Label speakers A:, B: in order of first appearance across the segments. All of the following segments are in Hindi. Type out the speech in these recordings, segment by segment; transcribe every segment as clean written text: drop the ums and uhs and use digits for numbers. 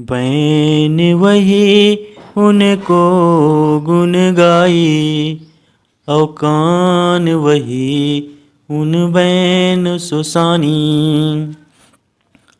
A: बैन वही उनको गुन गाई, और कान वही उन बैन सुसानी।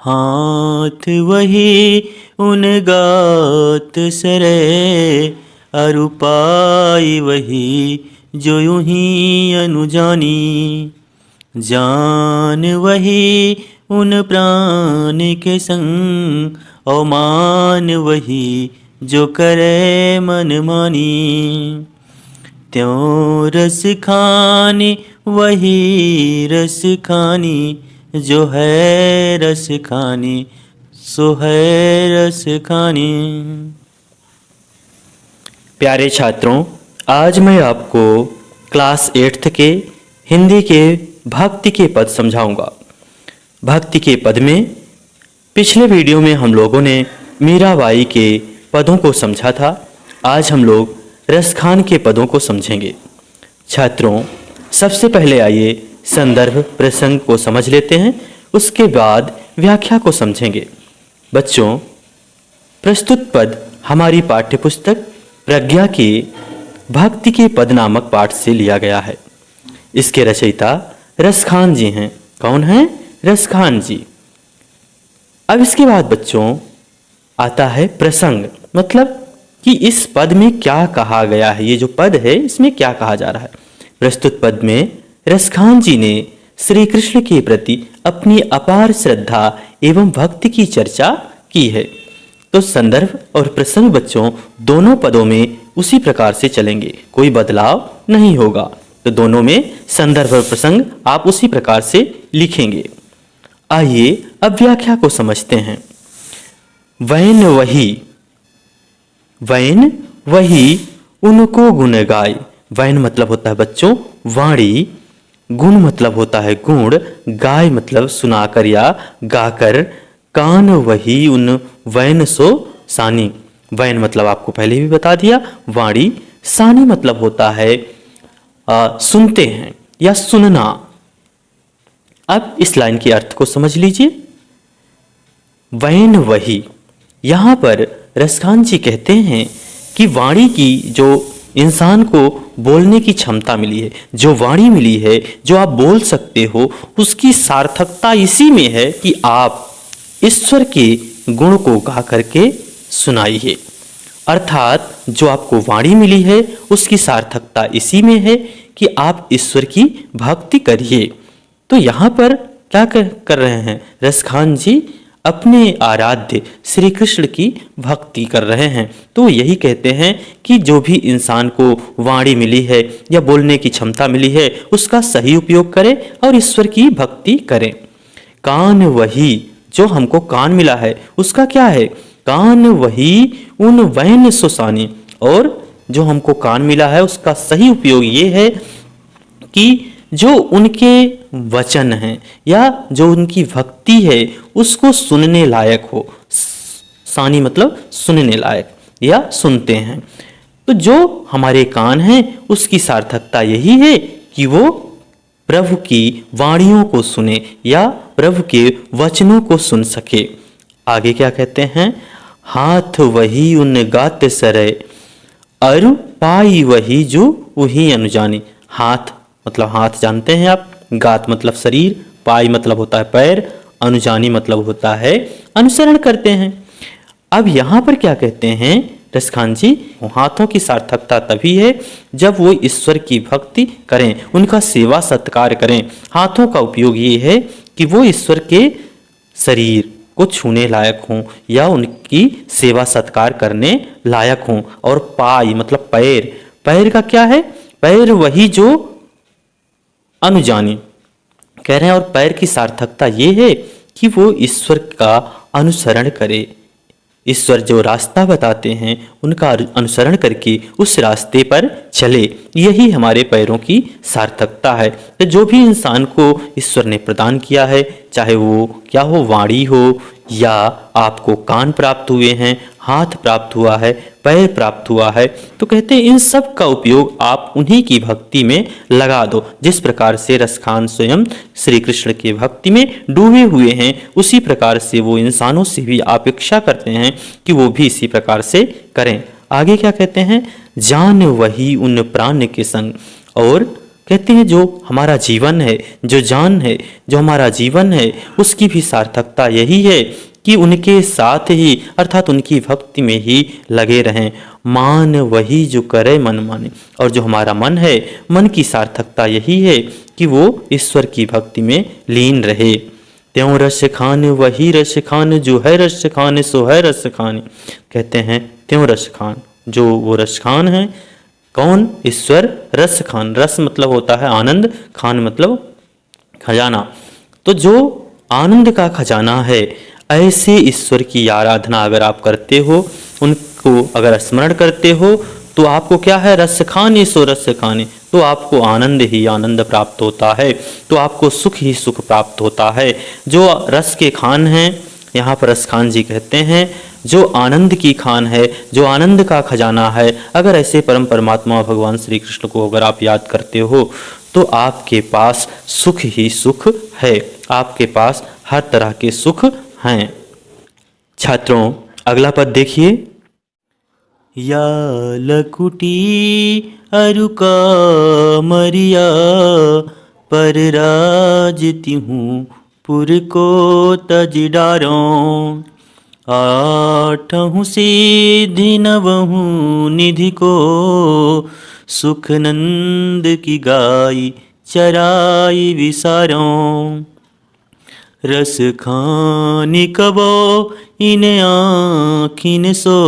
A: हाथ वही उन गात सरे, अरु पाई वही जो यूं ही अनुजानी। जान वही उन प्राण के संग, और मान वही जो करे मन मानी। त्यों रस खानी वही रस खानी, जो है रस खानी सो है रस खानी। प्यारे छात्रों, आज मैं आपको क्लास 8th के हिंदी के भक्ति के पद समझाऊंगा। भक्ति के पद में पिछले वीडियो में हम लोगों ने मीराबाई के पदों को समझा था। आज हम लोग रसखान के पदों को समझेंगे। छात्रों, सबसे पहले आइए संदर्भ प्रसंग को समझ लेते हैं, उसके बाद व्याख्या को समझेंगे। बच्चों, प्रस्तुत पद हमारी पाठ्यपुस्तक प्रज्ञा के भक्ति के पद नामक पाठ से लिया गया है। इसके रचयिता रसखान जी हैं। कौन हैं? रसखान जी। अब इसके बाद बच्चों आता है प्रसंग, मतलब कि इस पद में क्या कहा गया है। ये जो पद है इसमें क्या कहा जा रहा है। प्रस्तुत पद में रसखान जी ने श्री कृष्ण के प्रति अपनी अपार श्रद्धा एवं भक्ति की चर्चा की है। तो संदर्भ और प्रसंग बच्चों दोनों पदों में उसी प्रकार से चलेंगे, कोई बदलाव नहीं होगा। तो दोनों में संदर्भ और प्रसंग आप उसी प्रकार से लिखेंगे। आइए अब व्याख्या को समझते हैं। वैन वही, वैन वही उनको गुण गाय। वैन मतलब होता है बच्चों वाणी, गुण मतलब होता है गुण, गाय मतलब सुनाकर या गाकर। कान वही उन वैन सो सानी। वैन मतलब आपको पहले भी बता दिया वाणी, सानी मतलब होता है सुनते हैं या सुनना। अब इस लाइन के अर्थ को समझ लीजिए। वैन वही, यहाँ पर रसखान जी कहते हैं कि वाणी की जो इंसान को बोलने की क्षमता मिली है, जो वाणी मिली है, जो आप बोल सकते हो, उसकी सार्थकता इसी में है कि आप ईश्वर के गुण को गा करके सुनाइए। अर्थात जो आपको वाणी मिली है उसकी सार्थकता इसी में है कि आप ईश्वर की भक्ति करिए। तो यहाँ पर क्या कर रहे हैं रसखान जी? अपने आराध्य श्री कृष्ण की भक्ति कर रहे हैं। तो यही कहते हैं कि जो भी इंसान को वाणी मिली है या बोलने की क्षमता मिली है उसका सही उपयोग करें और ईश्वर की भक्ति करें। कान वही, जो हमको कान मिला है उसका क्या है? कान वही उन वैन सुसानी। और जो हमको कान मिला है उसका सही उपयोग ये है कि जो उनके वचन हैं या जो उनकी भक्ति है उसको सुनने लायक हो। सानी मतलब सुनने लायक या सुनते हैं। तो जो हमारे कान हैं उसकी सार्थकता यही है कि वो प्रभु की वाणियों को सुने या प्रभु के वचनों को सुन सके। आगे क्या कहते हैं? हाथ वही उन गात सरे, अरु पाई वही जो वही अनुजानी। हाथ मतलब हाथ जानते हैं आप, गात मतलब शरीर, पाई मतलब होता है पैर, अनुजानी मतलब होता है अनुसरण करते हैं। अब यहाँ पर क्या कहते हैं रसखान जी? हाथों की सार्थकता तभी है जब वो ईश्वर की भक्ति करें, उनका सेवा सत्कार करें। हाथों का उपयोग ये है कि वो ईश्वर के शरीर को छूने लायक हों या उनकी सेवा सत्कार करने लायक हों। और पाई मतलब पैर, पैर का क्या है? पैर वही जो अनुजानी कह रहे हैं। और पैर की सार्थकता ये है कि वो ईश्वर का अनुसरण करे। ईश्वर जो रास्ता बताते हैं उनका अनुसरण करके उस रास्ते पर चले, यही हमारे पैरों की सार्थकता है। तो जो भी इंसान को ईश्वर ने प्रदान किया है, चाहे वो क्या हो, वाणी हो या आपको कान प्राप्त हुए हैं, हाथ प्राप्त हुआ है, पैर प्राप्त हुआ है, तो कहते हैं इन सब का उपयोग आप उन्हीं की भक्ति में लगा दो। जिस प्रकार से रसखान स्वयं श्री कृष्ण की भक्ति में डूबे हुए हैं, उसी प्रकार से वो इंसानों से भी अपेक्षा करते हैं कि वो भी इसी प्रकार से करें। आगे क्या कहते हैं, जान वही उन प्राण के संग। और कहते हैं जो हमारा जीवन है, जो जान है, जो हमारा जीवन है, उसकी भी सार्थकता यही है कि उनके साथ ही अर्थात उनकी भक्ति में ही लगे रहें। मान वही जो करे मन माने। और जो हमारा मन है, मन की सार्थकता यही है कि वो ईश्वर की भक्ति में लीन रहे। त्यों रस खान वही रस खान, जो है रस खान सो है रस खान। कहते हैं त्यों रस खान, जो वो रस खान है। कौन? ईश्वर रस खान। रस मतलब होता है आनंद, खान मतलब खजाना। तो जो आनंद का खजाना है, ऐसे ईश्वर की आराधना अगर आप करते हो, उनको अगर स्मरण करते हो, तो आपको क्या है, रस खाने सो रस खाने, तो आपको आनंद ही आनंद प्राप्त होता है, तो आपको सुख ही सुख प्राप्त होता है। जो रस के खान हैं, यहाँ पर रस खान जी कहते हैं, जो आनंद की खान है, जो आनंद का खजाना है, अगर ऐसे परम परमात्मा भगवान श्री कृष्ण को अगर आप याद करते हो, तो आपके पास सुख ही सुख है, आपके पास हर तरह के सुख हैं। छात्रों, अगला पद देखिए। या लकुटी अरुका मरिया, पर राज तिहूँ पुर को तज डारों। आठहूँ सिद्धि नवहूँ निधि को, सुख नंद की गाई चराई विसारों। रस खानी कबो इन आँखिन सो,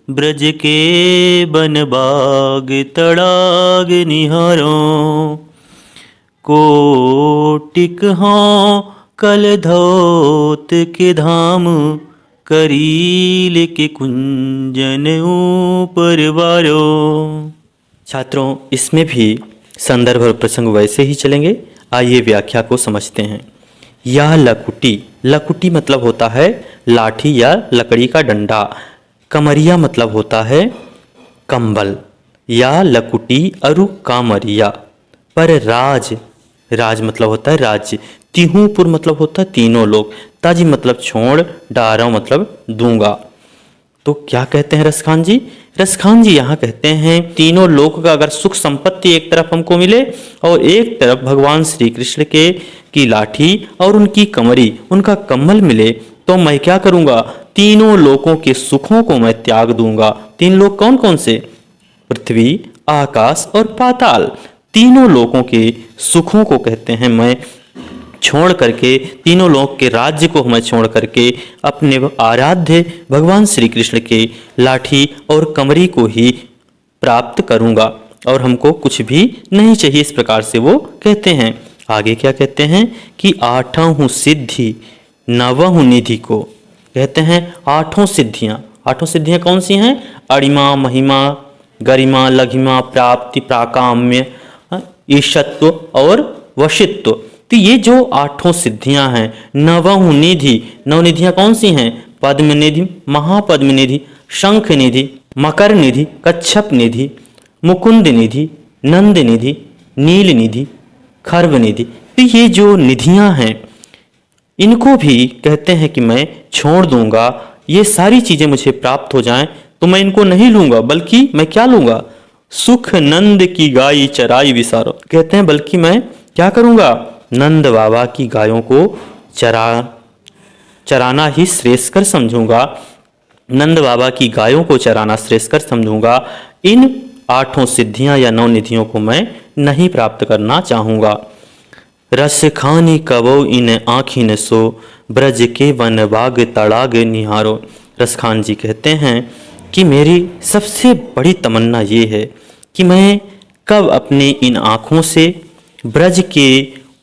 A: ब्रज के बन बाग तड़ाग निहारों। कोटिक हों कल धोत के धाम, करील के कुंजन ऊपर बारो। छात्रों, इसमें भी संदर्भ और प्रसंग वैसे ही चलेंगे। आइए व्याख्या को समझते हैं। या लकुटी, लकुटी मतलब होता है लाठी या लकड़ी का डंडा। कमरिया मतलब होता है कंबल। या लकुटी अरु कामरिया, पर राज, राज मतलब होता है राज्य। तिहूपुर मतलब होता है तीनों लोग। ताजी मतलब छोड़, डारो मतलब दूंगा। तो क्या कहते हैं रसखान जी? रसखान जी यहाँ कहते हैं तीनों लोक का अगर सुख संपत्ति एक तरफ हमको मिले और एक तरफ भगवान श्री कृष्ण के की लाठी और उनकी कमरी, उनका कम्बल मिले, तो मैं क्या करूँगा? तीनों लोकों के सुखों को मैं त्याग दूंगा। तीन लोक कौन कौन से? पृथ्वी, आकाश और पाताल। तीनों लोकों के सुखों को कहते हैं मैं छोड़ करके, तीनों लोक के राज्य को मैं छोड़ करके अपने आराध्य भगवान श्री कृष्ण के लाठी और कमरी को ही प्राप्त करूंगा और हमको कुछ भी नहीं चाहिए। इस प्रकार से वो कहते हैं। आगे क्या कहते हैं कि आठों सिद्धि नवहु निधि को, कहते हैं आठों सिद्धियाँ। आठों सिद्धियाँ कौन सी हैं? अणिमा, महिमा, गरिमा, लघिमा, प्राप्ति, प्राकाम्य, ईशत्व और वशित्व। तो ये जो आठों सिद्धियां हैं, नवहु निधि, नव निधियां कौन सी हैं? पद्म निधि, महापद्म निधि, शंख निधि, मकर निधि, कच्छप निधि, मुकुंद निधि, नंद निधि, नील निधि, खर्व निधि। तो ये जो निधियां हैं, इनको भी कहते हैं कि मैं छोड़ दूंगा। ये सारी चीजें मुझे प्राप्त हो जाएं तो मैं इनको नहीं लूंगा, बल्कि मैं क्या लूंगा? सुख नंद की गाय चराई विसारो। कहते हैं बल्कि मैं क्या करूंगा? नंद बाबा की गायों को चराना ही श्रेष्ठ कर समझूंगा। नंद बाबा की गायों को चराना श्रेष्ठ कर समझूंगा। इन आठों सिद्धियां या नौ निधियों को मैं नहीं प्राप्त करना चाहूंगा। रस खानी कबो इन आँखिन सो, ब्रज के वन बाग तड़ाग निहारो। रसखान जी कहते हैं कि मेरी सबसे बड़ी तमन्ना ये है कि मैं कब अपने इन आँखों से ब्रज के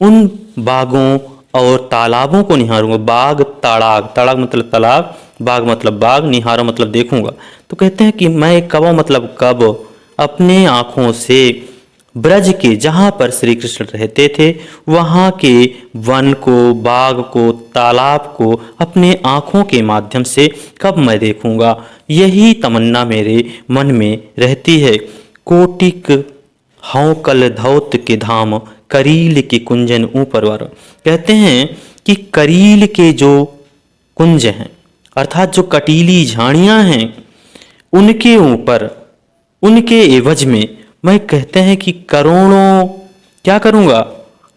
A: उन बागों और तालाबों को निहारूंगा। बाग, तड़ाग, तड़ाग मतलब तालाब, बाग मतलब बाग, निहारो मतलब देखूंगा। तो कहते हैं कि मैं कब मतलब कब अपने आँखों से ब्रज के जहाँ पर श्री कृष्ण रहते थे वहाँ के वन को, बाग को, तालाब को अपने आँखों के माध्यम से कब मैं देखूँगा, यही तमन्ना मेरे मन में रहती है। कोटिक हौं कल धौत के धाम, करील के कुंजन ऊपरवर। कहते हैं कि करील के जो कुंज हैं अर्थात जो कटीली झाड़ियाँ हैं उनके ऊपर, उनके एवज में मैं कहते हैं कि करोड़ों क्या करूँगा,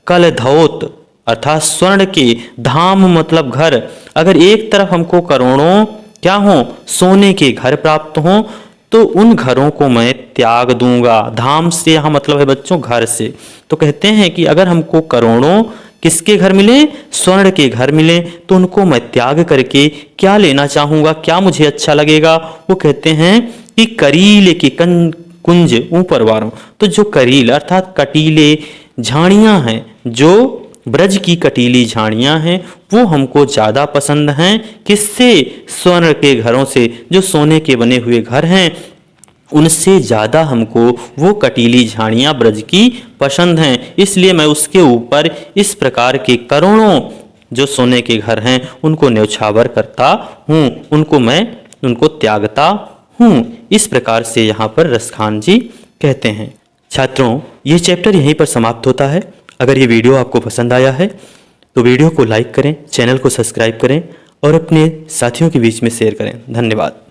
A: कल धौत अर्थात स्वर्ण के, धाम मतलब घर। अगर एक तरफ हमको करोड़ों क्या हो, सोने के घर प्राप्त हों तो उन घरों को मैं त्याग दूंगा। धाम से यहाँ मतलब है बच्चों घर से। तो कहते हैं कि अगर हमको करोड़ों किसके घर मिले, स्वर्ण के घर मिले, तो उनको मैं त्याग करके क्या लेना चाहूँगा, क्या मुझे अच्छा लगेगा। वो कहते हैं कि करील के कुंज ऊपर वारों। तो जो करील अर्थात कटीले झाड़ियाँ हैं, जो ब्रज की कटीली झाड़ियाँ हैं वो हमको ज़्यादा पसंद हैं। किससे, स्वर्ण के घरों से, जो सोने के बने हुए घर हैं उनसे ज़्यादा हमको वो कटीली झाड़ियाँ ब्रज की पसंद हैं। इसलिए मैं उसके ऊपर इस प्रकार के करोड़ों जो सोने के घर हैं उनको न्यौछावर करता हूँ, उनको त्यागता हूँ। इस प्रकार से यहाँ पर रसखान जी कहते हैं। छात्रों, ये चैप्टर यहीं पर समाप्त होता है। अगर ये वीडियो आपको पसंद आया है तो वीडियो को लाइक करें, चैनल को सब्सक्राइब करें और अपने साथियों के बीच में शेयर करें। धन्यवाद।